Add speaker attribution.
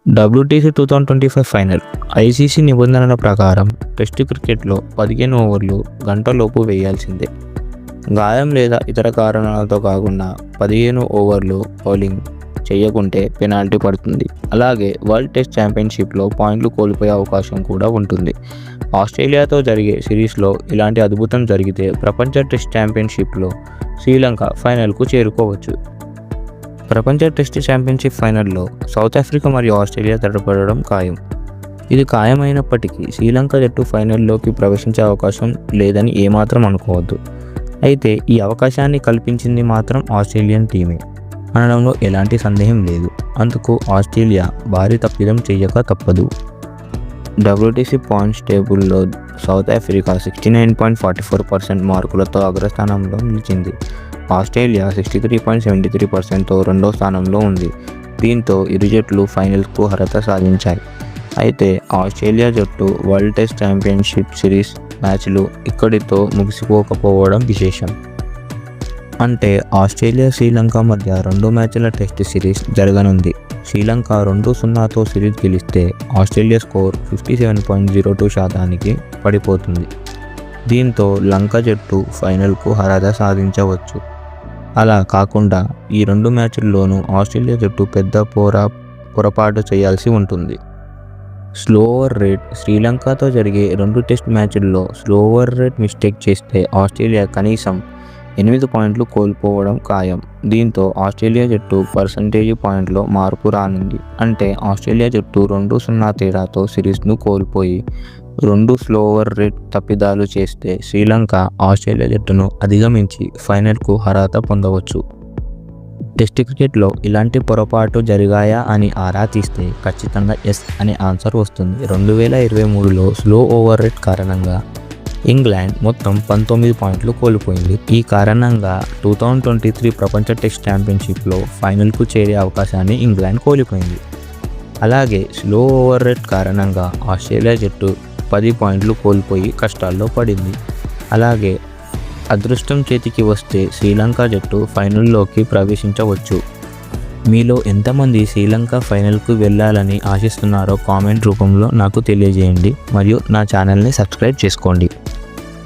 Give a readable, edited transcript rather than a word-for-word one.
Speaker 1: WTC 2025 final. ICC నిబంధనల ప్రకారం test క్రికెట్లో 15 ఓవర్లు గంటలోపు వేయాల్సిందే. గాయం లేదా ఇతర కారణాలతో కాకుండా 15 ఓవర్లు బౌలింగ్ చేయకుంటే పెనాల్టీ పడుతుంది. అలాగే వరల్డ్ టెస్ట్ ఛాంపియన్షిప్లో పాయింట్లు కోల్పోయే అవకాశం కూడా ఉంటుంది. ఆస్ట్రేలియాతో జరిగే సిరీస్లో ఇలాంటి అద్భుతం జరిగితే ప్రపంచ టెస్ట్ ఛాంపియన్షిప్లో శ్రీలంక ఫైనల్కు చేరుకోవచ్చు. ప్రపంచ టెస్ట్ ఛాంపియన్షిప్ ఫైనల్లో సౌత్ ఆఫ్రికా మరియు ఆస్ట్రేలియా తలపడడం ఖాయం. ఇది ఖాయమైనప్పటికీ శ్రీలంక జట్టు ఫైనల్లోకి ప్రవేశించే అవకాశం లేదని ఏమాత్రం అనుకోవద్దు. అయితే ఈ అవకాశాన్ని కల్పించింది మాత్రం ఆస్ట్రేలియన్ టీమే అనడంలో ఎలాంటి సందేహం లేదు. అందుకు ఆస్ట్రేలియా భారీ తప్పిదం చేయక తప్పదు. WTC పాయింట్స్ టేబుల్లో సౌత్ ఆఫ్రికా 69.44% మార్కులతో అగ్రస్థానంలో నిలిచింది. ఆస్ట్రేలియా 63.73%తో రెండో స్థానంలో ఉంది. దీంతో ఇరు జట్లు ఫైనల్కు అర్హత సాధించాయి. అయితే ఆస్ట్రేలియా జట్టు వరల్డ్ టెస్ట్ ఛాంపియన్షిప్ సిరీస్ మ్యాచ్లు ఇక్కడితో ముగిసిపోకపోవడం విశేషం. అంటే ఆస్ట్రేలియా శ్రీలంక మధ్య 2 మ్యాచ్ల టెస్ట్ సిరీస్ జరగనుంది. శ్రీలంక 2-0తో సిరీస్ గెలిస్తే ఆస్ట్రేలియా స్కోర్ 57.02% పడిపోతుంది. దీంతో లంక జట్టు ఫైనల్కు అర్హత సాధించవచ్చు. అలా కాకుండా ఈ 2 మ్యాచ్ల్లోనూ ఆస్ట్రేలియా జట్టు పెద్ద పొరపాటు చేయాల్సి ఉంటుంది. Slow over rate. శ్రీలంకతో జరిగే 2 టెస్ట్ మ్యాచ్ల్లో స్లో ఓవర్ రేట్ మిస్టేక్ చేస్తే ఆస్ట్రేలియా కనీసం 8 పాయింట్లు కోల్పోవడం ఖాయం. దీంతో ఆస్ట్రేలియా జట్టు పర్సంటేజ్ పాయింట్లో మార్పు రానుంది. అంటే ఆస్ట్రేలియా జట్టు 2-0 తేడాతో సిరీస్ను కోల్పోయి 2 స్లో ఓవర్ రేట్ తప్పిదాలు చేస్తే శ్రీలంక ఆస్ట్రేలియా జట్టును అధిగమించి ఫైనల్కు అర్హత పొందవచ్చు. టెస్ట్ క్రికెట్లో ఇలాంటి పొరపాటు జరిగాయా అని ఆరా తీస్తే ఖచ్చితంగా ఎస్ అనే ఆన్సర్ వస్తుంది. 2023లో స్లో ఓవర్ రేట్ కారణంగా ఇంగ్లాండ్ మొత్తం 19 పాయింట్లు కోల్పోయింది. ఈ కారణంగా 2023 ప్రపంచ టెస్ట్ ఛాంపియన్షిప్లో ఫైనల్కు చేరే అవకాశాన్ని ఇంగ్లాండ్ కోల్పోయింది. అలాగే స్లో ఓవర్ రేట్ కారణంగా ఆస్ట్రేలియా జట్టు 10 పాయింట్లు కోల్పోయి కష్టాల్లో పడింది. అలాగే అదృష్టం చేతికి వస్తే శ్రీలంక జట్టు ఫైనల్లోకి ప్రవేశించవచ్చు. మీలో ఎంతమంది శ్రీలంక ఫైనల్కు వెళ్ళాలని ఆశిస్తున్నారో కామెంట్ రూపంలో నాకు తెలియజేయండి. మరియు నా ఛానల్ని సబ్స్క్రైబ్ చేసుకోండి.